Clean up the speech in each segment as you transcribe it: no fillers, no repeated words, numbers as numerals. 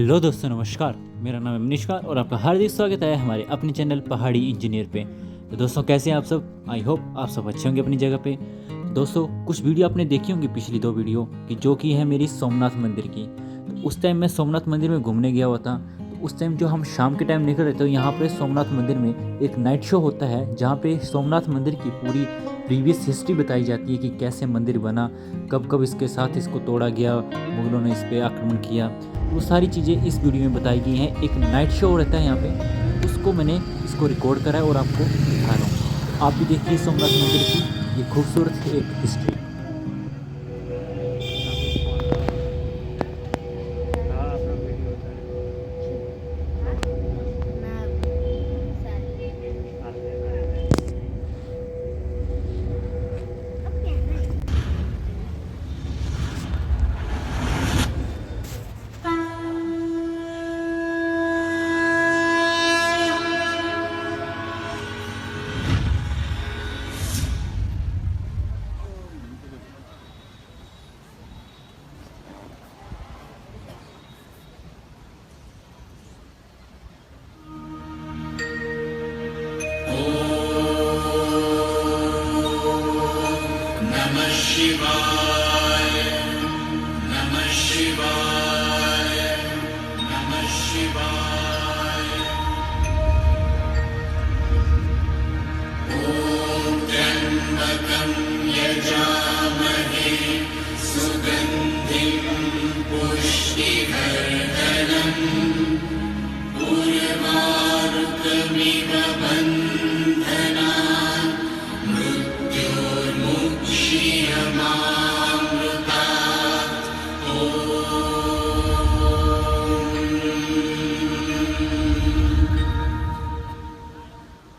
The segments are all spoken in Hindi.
हेलो दोस्तों, नमस्कार। मेरा नाम है मनीषकार और आपका हार्दिक स्वागत है हमारे अपने चैनल पहाड़ी इंजीनियर पे। तो दोस्तों, कैसे हैं आप सब? आई होप आप सब अच्छे होंगे अपनी जगह पे। दोस्तों, कुछ वीडियो आपने देखी होंगी, पिछली 2 वीडियो कि जो कि है मेरी सोमनाथ मंदिर की। तो उस टाइम मैं सोमनाथ मंदिर में घूमने गया हुआ था। तो उस टाइम जो हम शाम के टाइम निकल रहे थे, तो यहाँ पे सोमनाथ मंदिर में एक नाइट शो होता है, जहाँ पे सोमनाथ मंदिर की पूरी प्रीवियस हिस्ट्री बताई जाती है कि कैसे मंदिर बना, कब कब इसके साथ इसको तोड़ा गया, मुगलों ने इस पर आक्रमण किया। वो सारी चीज़ें इस वीडियो में बताई गई हैं। एक नाइट शो रहता है यहाँ पे, उसको मैंने इसको रिकॉर्ड करा है और आपको दिखा रहा हूँ। आप भी देखिए सोमनाथ मंदिर की ये खूबसूरत एक हिस्ट्री।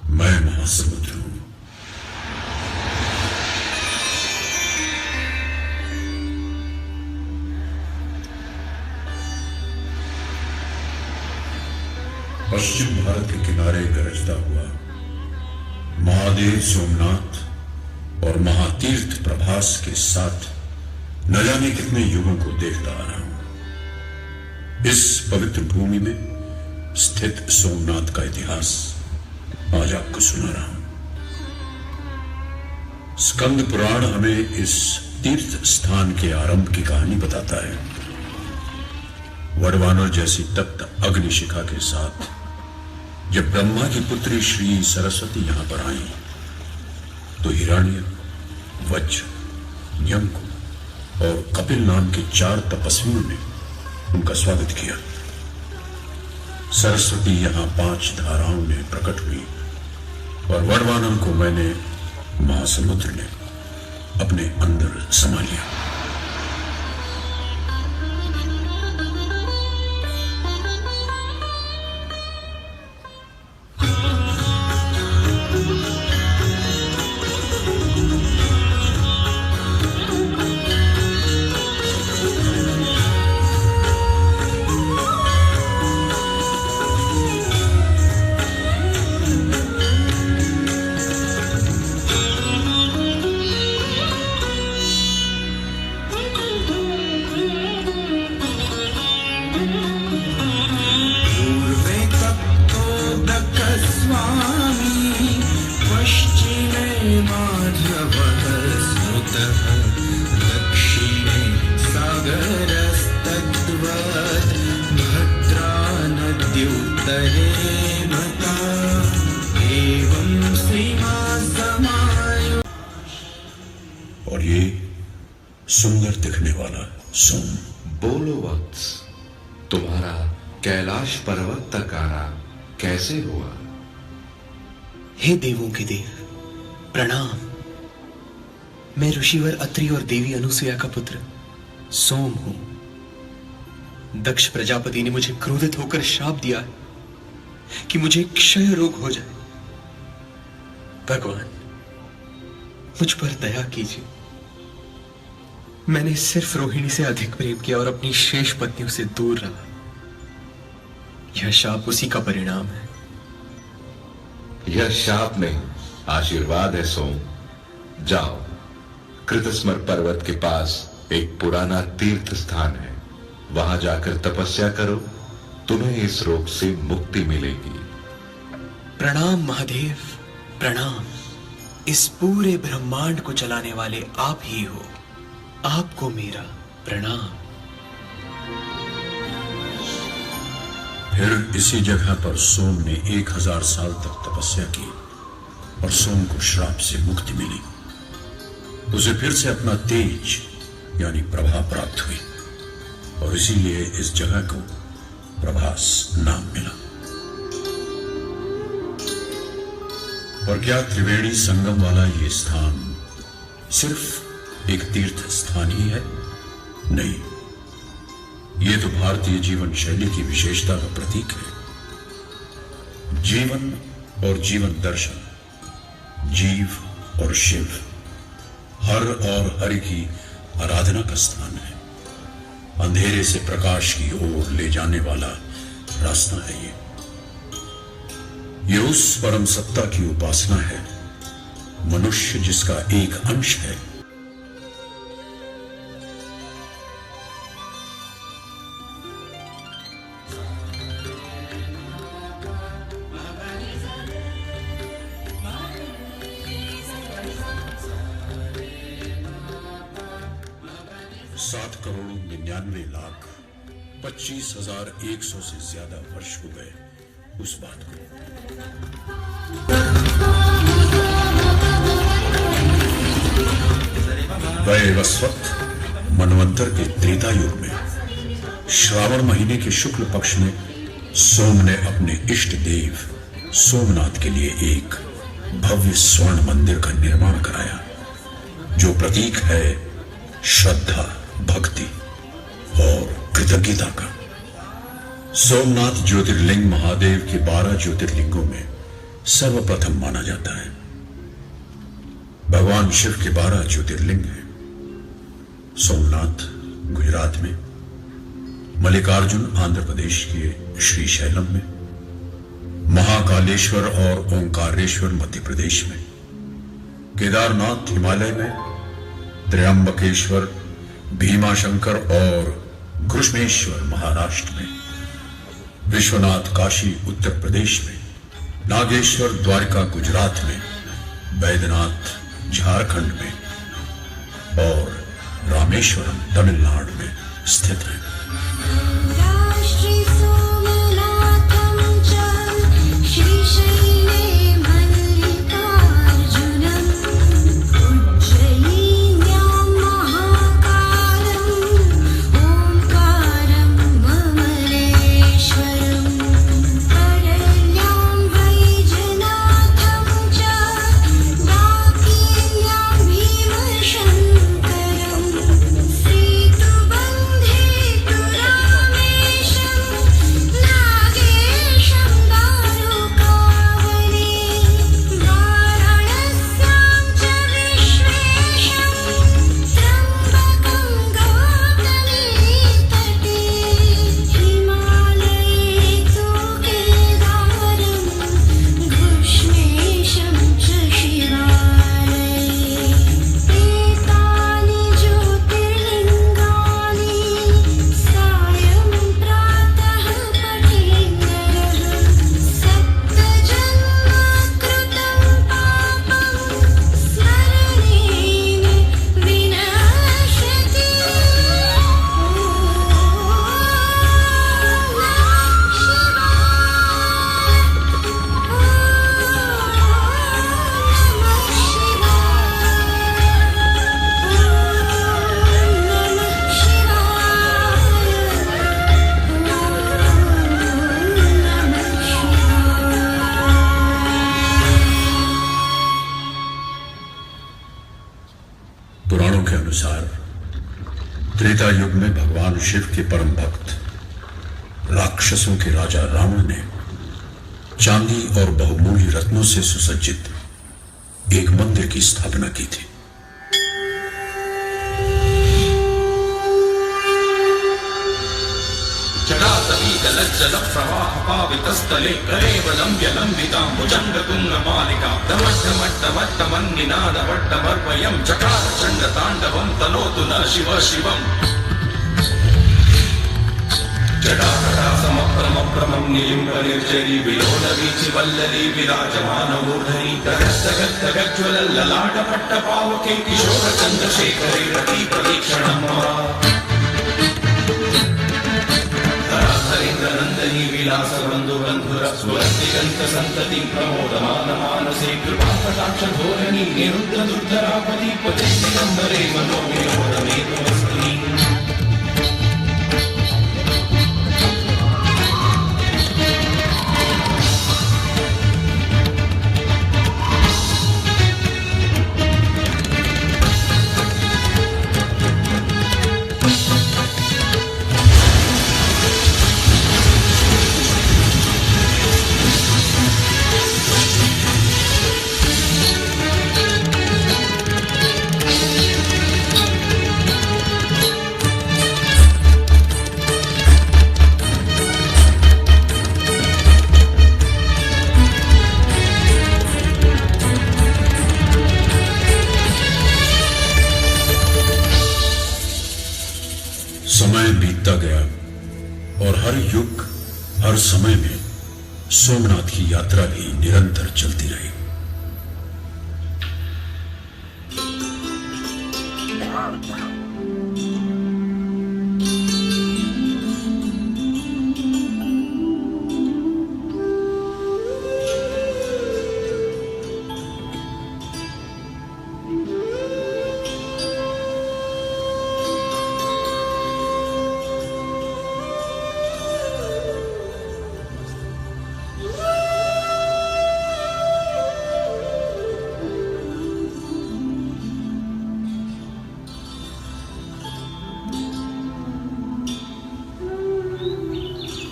मैं महासमुद्र हूं। पश्चिम भारत के किनारे गरजता हुआ महादेव सोमनाथ और महातीर्थ प्रभास के साथ न जाने कितने युगों को देखता आ रहा हूं। इस पवित्र भूमि में स्थित सोमनाथ का इतिहास आज आपको सुना रहा हूं। स्कंद पुराण हमें इस तीर्थ स्थान के आरंभ की कहानी बताता है। वडवानर जैसी तप्त अग्निशिखा के साथ जब ब्रह्मा की पुत्री श्री सरस्वती यहां पर आई, तो हिरण्य, वज्र, यमकु और कपिल नाम के 4 तपस्वियों ने उनका स्वागत किया। सरस्वती यहां 5 धाराओं में प्रकट हुई और वडवानर को मैंने महासमुद्र ने अपने अंदर समा लिया। और ये सुंदर दिखने वाला सोम। बोलो वत्स, तुम्हारा कैलाश पर्वत तक आना कैसे हुआ? हे देवों के देव, प्रणाम। मैं ऋषिवर अत्रि और देवी अनुसुया का पुत्र सोम हूं। दक्ष प्रजापति ने मुझे क्रोधित होकर श्राप दिया है कि मुझे क्षय रोग हो जाए। भगवान, मुझ पर दया कीजिए। मैंने सिर्फ रोहिणी से अधिक प्रेम किया और अपनी शेष पत्नियों से दूर रहा। यह शाप उसी का परिणाम है। यह शाप नहीं, आशीर्वाद है सोम। जाओ, कृतस्मर पर्वत के पास एक पुराना तीर्थ स्थान है, वहां जाकर तपस्या करो तुम्हें इस रोग से मुक्ति मिलेगी। प्रणाम महादेव, प्रणाम। इस पूरे ब्रह्मांड को चलाने वाले आप ही हो, आपको मेरा प्रणाम। फिर इसी जगह पर सोम ने 1000 साल तक तपस्या की और सोम को श्राप से मुक्ति मिली। उसे फिर से अपना तेज यानी प्रभा प्राप्त हुई और इसीलिए इस जगह को प्रभास नाम मिला। और क्या त्रिवेणी संगम वाला ये स्थान सिर्फ एक तीर्थ स्थान ही है? नहीं, ये तो भारतीय जीवन शैली की विशेषता का प्रतीक है। जीवन और जीवन दर्शन, जीव और शिव, हर और हरि की आराधना का स्थान है। अंधेरे से प्रकाश की ओर ले जाने वाला रास्ता है ये उस परम सत्ता की उपासना है, मनुष्य जिसका एक अंश है। करोड़ 99,25,100 से ज्यादा वर्ष हो गए उस बात को। वैवस्वत मनवंतर के त्रेता युग में श्रावण महीने के शुक्ल पक्ष में सोम ने अपने इष्ट देव सोमनाथ के लिए एक भव्य स्वर्ण मंदिर का निर्माण कराया, जो प्रतीक है श्रद्धा, भक्ति और कृतज्ञता का। सोमनाथ ज्योतिर्लिंग महादेव के 12 ज्योतिर्लिंगों में सर्वप्रथम माना जाता है। भगवान शिव के 12 ज्योतिर्लिंग हैं। सोमनाथ गुजरात में, मल्लिकार्जुन आंध्र प्रदेश के श्रीशैलम में, महाकालेश्वर और ओंकारेश्वर मध्य प्रदेश में, केदारनाथ हिमालय में, त्र्यंबकेश्वर, भीमाशंकर और घृष्णेश्वर महाराष्ट्र में, विश्वनाथ काशी उत्तर प्रदेश में, नागेश्वर द्वारका गुजरात में, बैद्यनाथ झारखंड में और रामेश्वरम तमिलनाडु में स्थित है। पुराणों के अनुसार त्रेता युग में भगवान शिव के परम भक्त राक्षसों के राजा रावण ने चांदी और बहुमूल्य रत्नों से सुसज्जित एक मंदिर की स्थापना की थी। जल प्रवाह पावितस्थले करेवलंब्य लंबिता भुजंग तुंग मालिका दमट्टमट्टमट्टमन्निनादवट्टमर्वयं चकार चंड तांडवं तनोतु न शिव शिवम् जटाकटा समप्रम निलिम्ब निर्जरी विलोल वीचि वल्लरी विराजमान मूर्धनि गगस्तगज्ज्वल ललाट पट्ट पावके किशोर चन्द्रशेखरे रति प्रतीक्षणं नंदनी विलास बंधु बंधुर स्वस्तिगंत संतति प्रमोदमान मानसे कृपा कटाक्ष धोरणी निरुद्ध दुर्धरापति पचिदिगंबरे मनो विनोद मे तमस्तुनि समय बीतता गया और हर युग हर समय में सोमनाथ की यात्रा भी निरंतर चलती रही।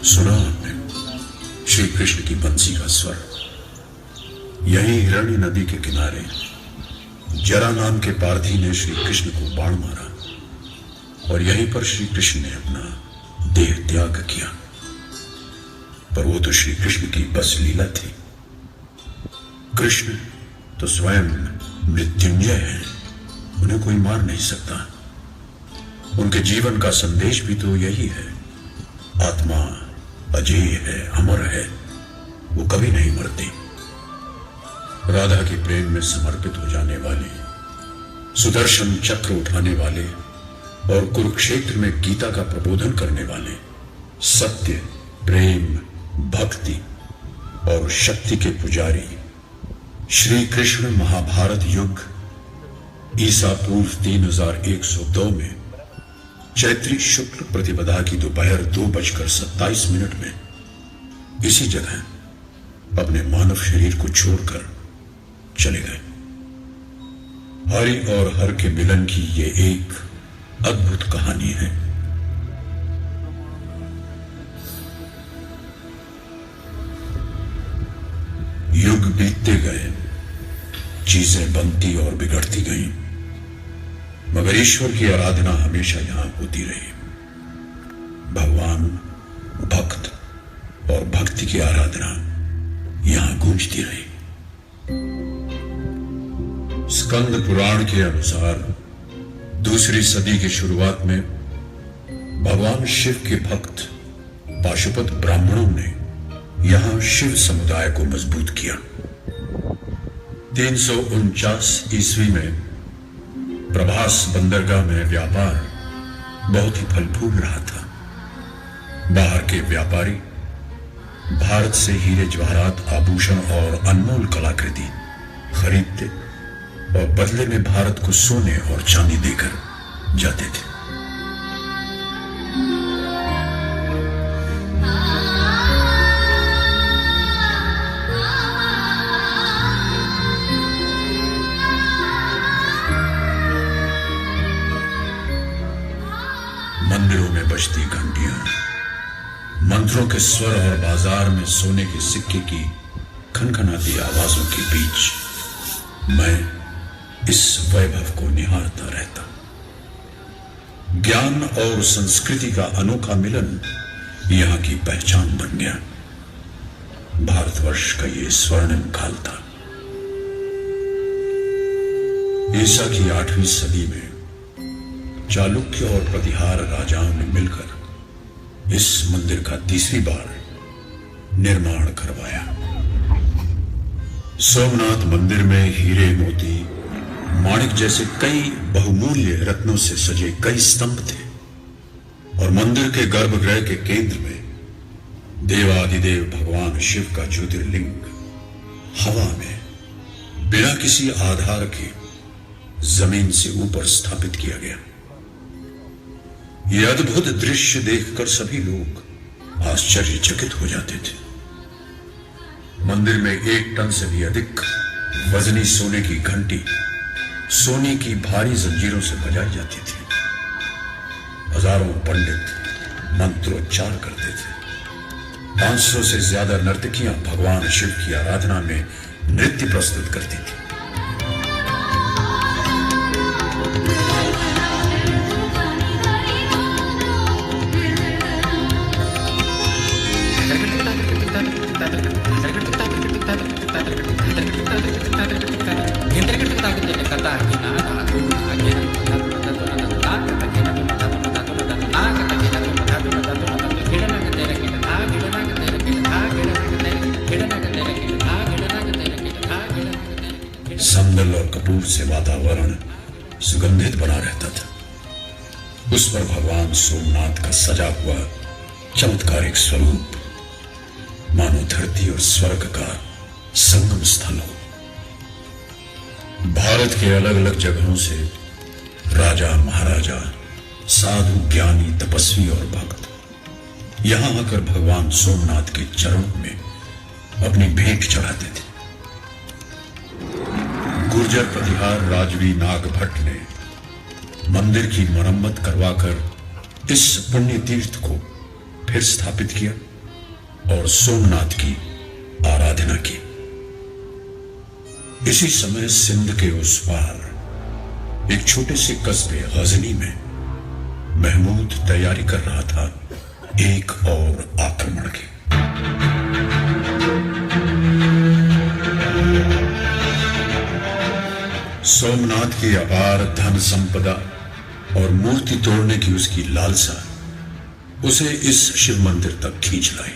सुना आपने श्री कृष्ण की बंसी का स्वर। यही हिरण्य नदी के किनारे जरा नाम के पारधी ने श्री कृष्ण को बाण मारा और यहीं पर श्री कृष्ण ने अपना देह त्याग किया। पर वो तो श्री कृष्ण की बस लीला थी। कृष्ण तो स्वयं मृत्युंजय है, उन्हें कोई मार नहीं सकता। उनके जीवन का संदेश भी तो यही है, आत्मा अजेय है, अमर है, वो कभी नहीं मरती। राधा के प्रेम में समर्पित हो जाने वाले, सुदर्शन चक्र उठाने वाले और कुरुक्षेत्र में गीता का प्रबोधन करने वाले, सत्य, प्रेम, भक्ति और शक्ति के पुजारी श्री कृष्ण महाभारत युग ईसा पूर्व 3102 में चैत्री शुक्ल प्रतिपदा की दोपहर 2:27 में इसी जगह अपने मानव शरीर को छोड़कर चले गए। हरि और हर के मिलन की ये एक अद्भुत कहानी है। युग बीतते गए, चीजें बनती और बिगड़ती गईं, मगर ईश्वर की आराधना हमेशा यहां होती रही। भगवान, भक्त और भक्ति की आराधना यहां गूंजती रही। स्कंद पुराण के अनुसार दूसरी सदी की शुरुआत में भगवान शिव के भक्त पाशुपत ब्राह्मणों ने यहां शिव समुदाय को मजबूत किया। 349 ईस्वी में प्रभास बंदरगाह में व्यापार बहुत ही फल फूल रहा था। बाहर के व्यापारी भारत से हीरे जवाहरात, आभूषण और अनमोल कलाकृति खरीदते और बदले में भारत को सोने और चांदी देकर जाते थे। मंदिरों में बजती घंटियां, मंत्रों के स्वर और बाजार में सोने के सिक्के की खनखनाती आवाजों के बीच मैं इस वैभव को निहारता रहता। ज्ञान और संस्कृति का अनोखा मिलन यहां की पहचान बन गया। भारतवर्ष का ये स्वर्णिम काल था। ईसा की 8वीं सदी में चालुक्य और प्रतिहार राजाओं ने मिलकर इस मंदिर का तीसरी बार निर्माण करवाया। सोमनाथ मंदिर में हीरे मोती माणिक जैसे कई बहुमूल्य रत्नों से सजे कई स्तंभ थे और मंदिर के गर्भगृह के केंद्र में देवाधिदेव भगवान शिव का ज्योतिर्लिंग हवा में बिना किसी आधार के जमीन से ऊपर स्थापित किया गया। यह अद्भुत दृश्य देखकर सभी लोग आश्चर्यचकित हो जाते थे। मंदिर में 1 टन से भी अधिक वजनी सोने की घंटी सोने की भारी जंजीरों से बजाई जाती थी। हजारों पंडित मंत्रोच्चार करते थे। 500 से ज्यादा नर्तकियां भगवान शिव की आराधना में नृत्य प्रस्तुत करती थी। संदल और कपूर से वातावरण सुगंधित बना रहता था। उस पर भगवान सोमनाथ का सजा हुआ चमत्कारिक स्वरूप मानो धरती और स्वर्ग का संगम स्थल हो। भारत के अलग अलग जगहों से राजा महाराजा साधु ज्ञानी तपस्वी और भक्त यहां आकर भगवान सोमनाथ के चरणों में अपनी भेंट चढ़ाते थे। गुर्जर प्रतिहार राजवी नागभट्ट ने मंदिर की मरम्मत करवाकर इस पुण्य तीर्थ को फिर स्थापित किया और सोमनाथ की आराधना की। इसी समय सिंध के उस पार एक छोटे से कस्बे गजनी में महमूद तैयारी कर रहा था एक और आक्रमण की। सोमनाथ की अपार धन संपदा और मूर्ति तोड़ने की उसकी लालसा उसे इस शिव मंदिर तक खींच लाई।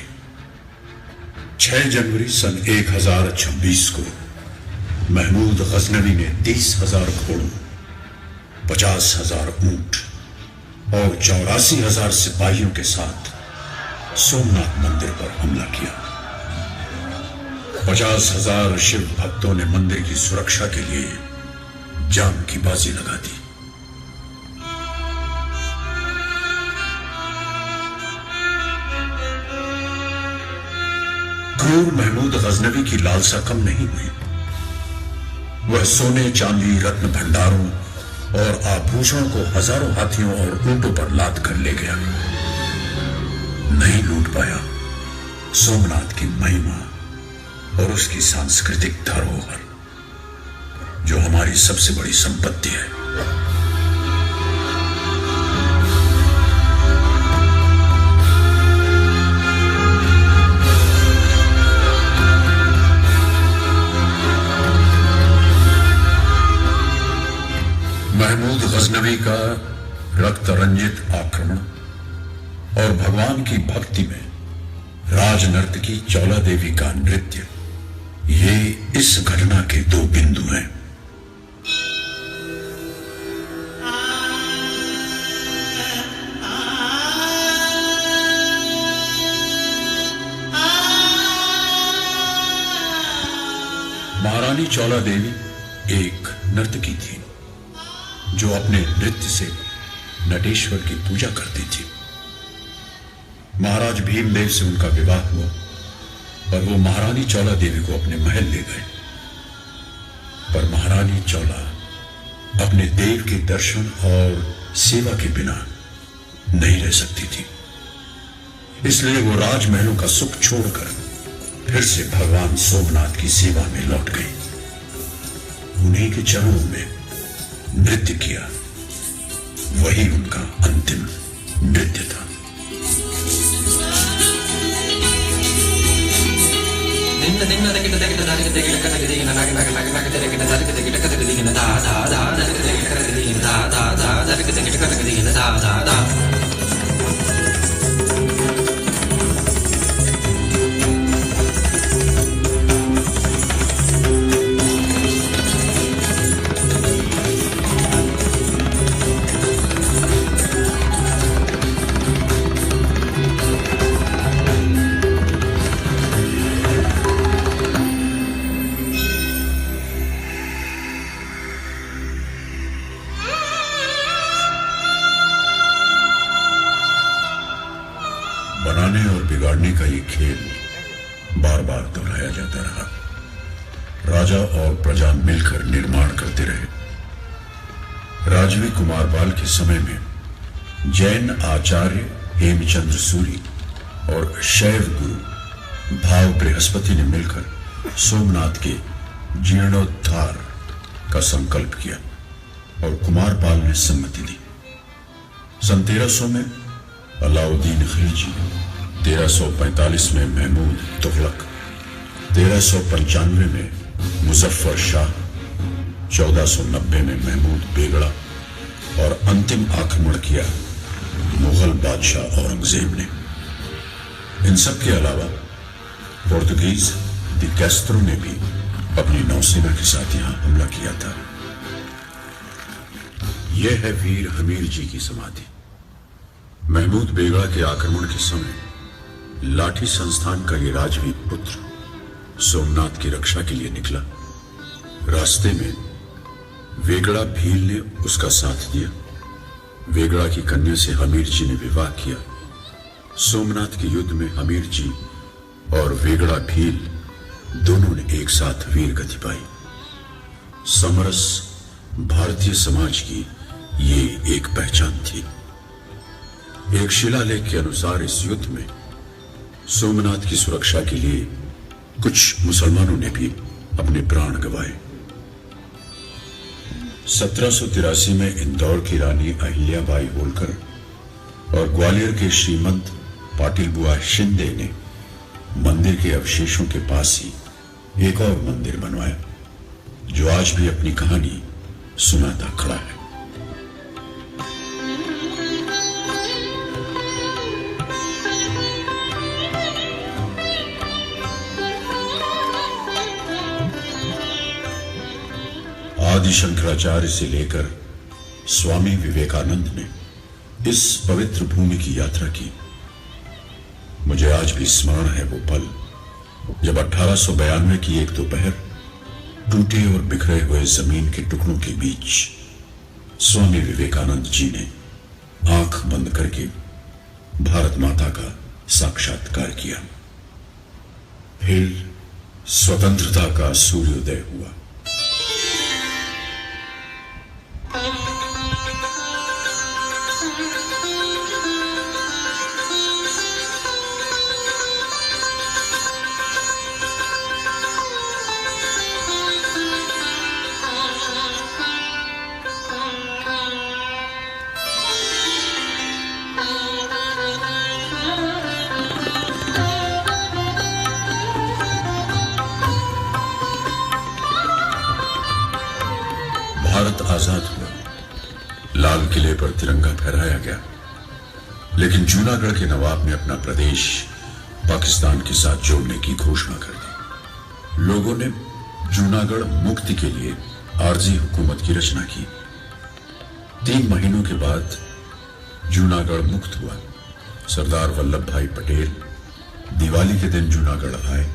6 जनवरी सन 1026 को महमूद गजनवी ने 30,000 घोड़ों, 50,000 ऊंट और 84,000 सिपाहियों के साथ सोमनाथ मंदिर पर हमला किया। 50,000 शिव भक्तों ने मंदिर की सुरक्षा के लिए जान की बाजी लगा दी। क्रूर महमूद गजनवी की लालसा कम नहीं हुई। वह सोने चांदी रत्न भंडारों और आभूषणों को हजारों हाथियों और ऊंटों पर लाद कर ले गया। नहीं लूट पाया सोमनाथ की महिमा और उसकी सांस्कृतिक धरोहर जो हमारी सबसे बड़ी संपत्ति है। महमूद गजनवी का रक्त रंजित आक्रमण और भगवान की भक्ति में राजनर्तकी चौला देवी का नृत्य, ये इस घटना के 2 बिंदु हैं। महारानी चौला देवी एक नर्तकी थी जो अपने नृत्य से नटेश्वर की पूजा करती थी। महाराज भीमदेव से उनका विवाह हुआ और वो महारानी चौला देवी को अपने महल ले गए। पर महारानी चौला अपने देव के दर्शन और सेवा के बिना नहीं रह सकती थी। इसलिए वो राजमहलों का सुख छोड़कर फिर से भगवान सोमनाथ की सेवा में लौट गई। उन्हीं के चरणों में नृत्य किया, वही उनका अंतिम नृत्य था। का ये खेल बार बार दोहराया जाता रहा। राजा और प्रजा मिलकर निर्माण करते रहे। राजवी कुमारपाल के समय में जैन आचार्य हेमचंद्र सूरी और शैव गुरु भाव बृहस्पति ने मिलकर सोमनाथ के जीर्णोद्धार का संकल्प किया और कुमारपाल ने सम्मति दी। सन 1300 में अलाउद्दीन खिलजी, 1345 में महमूद तुगलक, 1395 में मुजफ्फर शाह, 1490 में महमूद बेगड़ा और अंतिम आक्रमण किया मुगल बादशाह औरंगजेब ने। इन सब के अलावा पोर्तुगीज दी कैस्ट्रो ने भी अपनी नौसेना के साथ यहां हमला किया था। यह है वीर हमीर जी की समाधि। महमूद बेगड़ा के आक्रमण के समय लाठी संस्थान का ये राजवी पुत्र सोमनाथ की रक्षा के लिए निकला। रास्ते में वेगड़ा भील ने उसका साथ दिया। वेगड़ा की कन्या से हमीर जी ने विवाह किया। सोमनाथ के युद्ध में हमीर जी और वेगड़ा भील दोनों ने एक साथ वीर गति पाई। समरस भारतीय समाज की ये एक पहचान थी। एक शिलालेख के अनुसार इस युद्ध में सोमनाथ की सुरक्षा के लिए कुछ मुसलमानों ने भी अपने प्राण गंवाए। 1783 में इंदौर की रानी अहिल्याबाई होलकर और ग्वालियर के श्रीमंत पाटिल बुआ शिंदे ने मंदिर के अवशेषों के पास ही एक और मंदिर बनवाया, जो आज भी अपनी कहानी सुनाता खड़ा है। आदि शंकराचार्य से लेकर स्वामी विवेकानंद ने इस पवित्र भूमि की यात्रा की। मुझे आज भी स्मरण है वो पल जब 1892 की एक दोपहर टूटे और बिखरे हुए जमीन के टुकड़ों के बीच स्वामी विवेकानंद जी ने आंख बंद करके भारत माता का साक्षात्कार किया। फिर स्वतंत्रता का सूर्योदय हुआ। भारत आजाद हुआ। लाल किले पर तिरंगा फहराया गया, लेकिन जूनागढ़ के नवाब ने अपना प्रदेश पाकिस्तान के साथ जोड़ने की घोषणा कर दी। लोगों ने जूनागढ़ मुक्ति के लिए आरजी हुकूमत की रचना की। 3 महीनों के बाद जूनागढ़ मुक्त हुआ। सरदार वल्लभ भाई पटेल दिवाली के दिन जूनागढ़ आए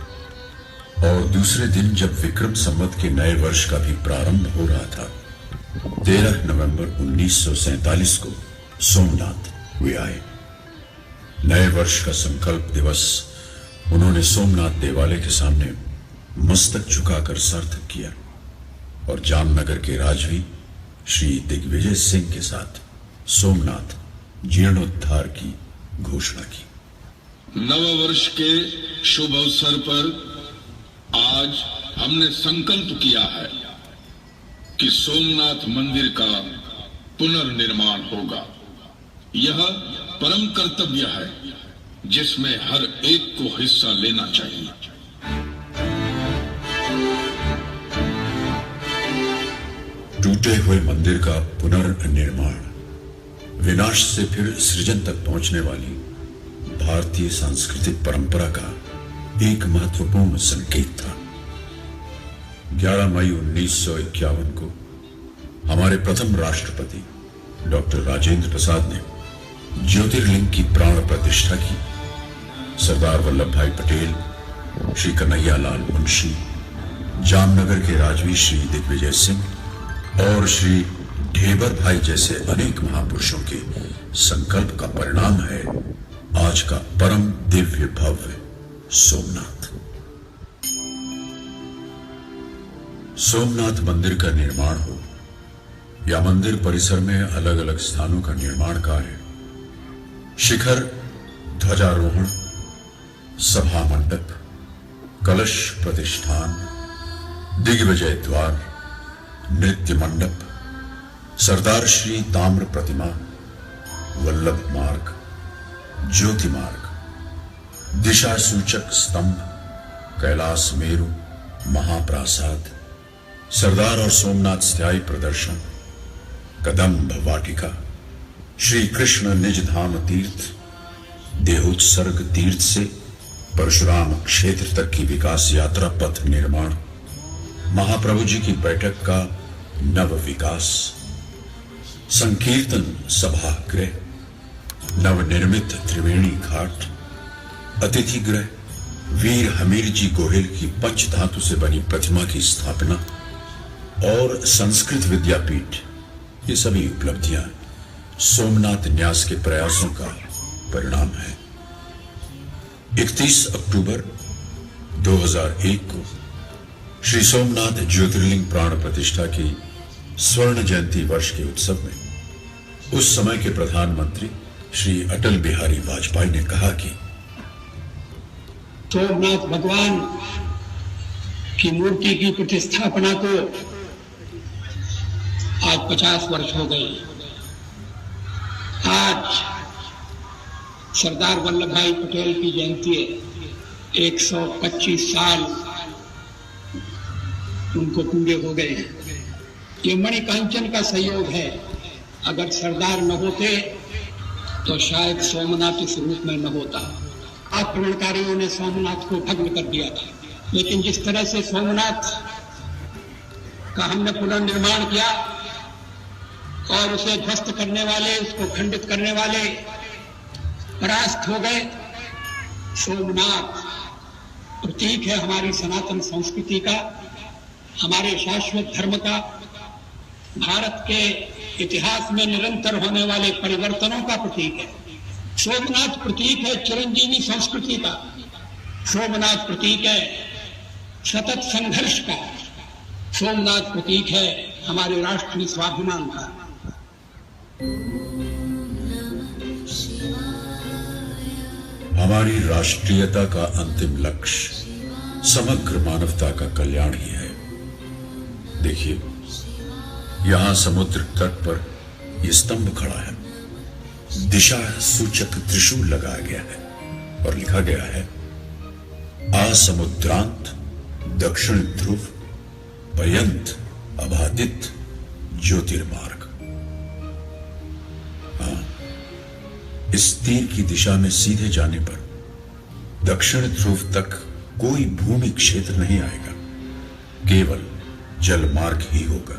और दूसरे दिन जब विक्रम संवत के नए वर्ष का भी प्रारंभ हो रहा था, 13 नवंबर 1947 को सोमनाथ वे आए। नए वर्ष का संकल्प दिवस उन्होंने सोमनाथ देवालय के सामने मस्तक झुकाकर सार्थक किया और जामनगर के राजवी श्री दिग्विजय सिंह के साथ सोमनाथ जीर्णोद्धार की घोषणा की। नव वर्ष के शुभ अवसर पर आज हमने संकल्प किया है कि सोमनाथ मंदिर का पुनर्निर्माण होगा। यह परम कर्तव्य है जिसमें हर एक को हिस्सा लेना चाहिए। टूटे हुए मंदिर का पुनर्निर्माण विनाश से फिर सृजन तक पहुंचने वाली भारतीय सांस्कृतिक परंपरा का एक महत्वपूर्ण संकेत था। 11 मई 1951 को हमारे प्रथम राष्ट्रपति डॉक्टर राजेंद्र प्रसाद ने ज्योतिर्लिंग की प्राण प्रतिष्ठा की। सरदार वल्लभ भाई पटेल, श्री कन्हैया लाल मुंशी, जामनगर के राजवी श्री दिग्विजय सिंह और श्री ढेबर भाई जैसे अनेक महापुरुषों के संकल्प का परिणाम है आज का परम दिव्य भव्य सोमनाथ। सोमनाथ मंदिर का निर्माण हो या मंदिर परिसर में अलग अलग स्थानों का निर्माण कार्य, शिखर, ध्वजारोहण, सभा मंडप, कलश प्रतिष्ठान, दिग्विजय द्वार, नृत्य मंडप, सरदार श्री ताम्र प्रतिमा, वल्लभ मार्ग, ज्योति मार्ग, दिशा सूचक स्तंभ, कैलाश मेरु, महाप्रासाद, सरदार और सोमनाथ स्थायी प्रदर्शन, कदम्ब वाटिका, श्री कृष्ण निज धाम तीर्थ, देहोत्सर्ग तीर्थ से परशुराम क्षेत्र तक की विकास यात्रा पथ निर्माण, महाप्रभु जी की बैठक का नव विकास, संकीर्तन सभागृह, नवनिर्मित त्रिवेणी घाट, अतिथि गृह, वीर हमीर जी गोहिल की पंचधातु से बनी प्रतिमा की स्थापना और संस्कृत विद्यापीठ, ये सभी उपलब्धियां सोमनाथ न्यास के प्रयासों का परिणाम है। 31 अक्टूबर 2001 को श्री सोमनाथ ज्योतिर्लिंग प्राण प्रतिष्ठा की स्वर्ण जयंती वर्ष के उत्सव में उस समय के प्रधानमंत्री श्री अटल बिहारी वाजपेयी ने कहा कि सोमनाथ भगवान की मूर्ति की प्रतिष्ठापना को आज 50 वर्ष हो गए। आज सरदार वल्लभ भाई पटेल की जयंती है, 125 साल उनको पूरे हो गए हैं। ये मणिकांचन का सहयोग है। अगर सरदार न होते तो शायद सोमनाथ इस रूप में न होता। आक्रमणकारियों ने सोमनाथ को भग्न कर दिया था, लेकिन जिस तरह से सोमनाथ का हमने पुनर्निर्माण किया और उसे ध्वस्त करने वाले, उसको खंडित करने वाले परास्त हो गए। सोमनाथ प्रतीक है हमारी सनातन संस्कृति का, हमारे शाश्वत धर्म का, भारत के इतिहास में निरंतर होने वाले परिवर्तनों का प्रतीक है। सोमनाथ प्रतीक है चिरंजीवी संस्कृति का। सोमनाथ प्रतीक है सतत संघर्ष का। सोमनाथ प्रतीक है हमारे राष्ट्रीय स्वाभिमान का। हमारी राष्ट्रीयता का अंतिम लक्ष्य समग्र मानवता का कल्याण ही है। देखिए, यहां समुद्र तट पर यह स्तंभ खड़ा है, दिशा सूचक त्रिशूल लगाया गया है और लिखा गया है आसमुद्रांत दक्षिण ध्रुव पर्यंत अबाधित ज्योतिर्मार्ग। हाँ, इस तीर की दिशा में सीधे जाने पर दक्षिण ध्रुव तक कोई भूमि क्षेत्र नहीं आएगा, केवल जल मार्ग ही होगा।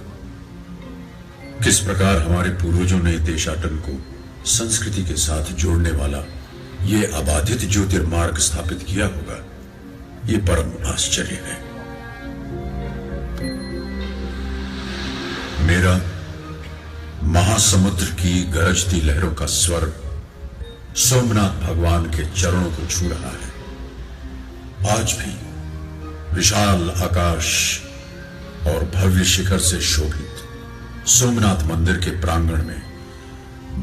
किस प्रकार हमारे पूर्वजों ने देशाटन को संस्कृति के साथ जोड़ने वाला यह अबाधित ज्योतिर्मार्ग स्थापित किया होगा, यह परम आश्चर्य है। मेरा महासमुद्र की गरजती लहरों का स्वर सोमनाथ भगवान के चरणों को छू रहा है। आज भी विशाल आकाश और भव्य शिखर से शोभित सोमनाथ मंदिर के प्रांगण में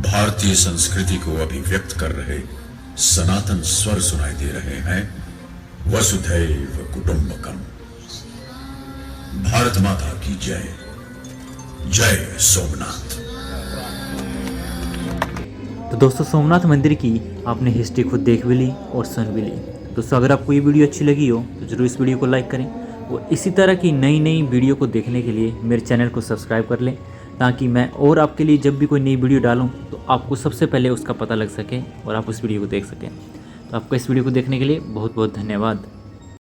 भारतीय संस्कृति को अभिव्यक्त कर रहे सनातन स्वर सुनाई दे रहे हैं। वसुधैव कुटुंबकम। भारत माता की जय। जय सोमनाथ। तो दोस्तों, सोमनाथ मंदिर की आपने हिस्ट्री खुद देख भी ली और सुन भी ली। दोस्तों, अगर आपको ये वीडियो अच्छी लगी हो तो जरूर इस वीडियो को लाइक करें और इसी तरह की नई वीडियो को देखने के लिए मेरे चैनल को सब्सक्राइब कर लें, ताकि मैं और आपके लिए जब भी कोई नई वीडियो डालूं तो आपको सबसे पहले उसका पता लग सके और आप उस वीडियो को देख सकें। तो आपका इस वीडियो को देखने के लिए बहुत बहुत धन्यवाद।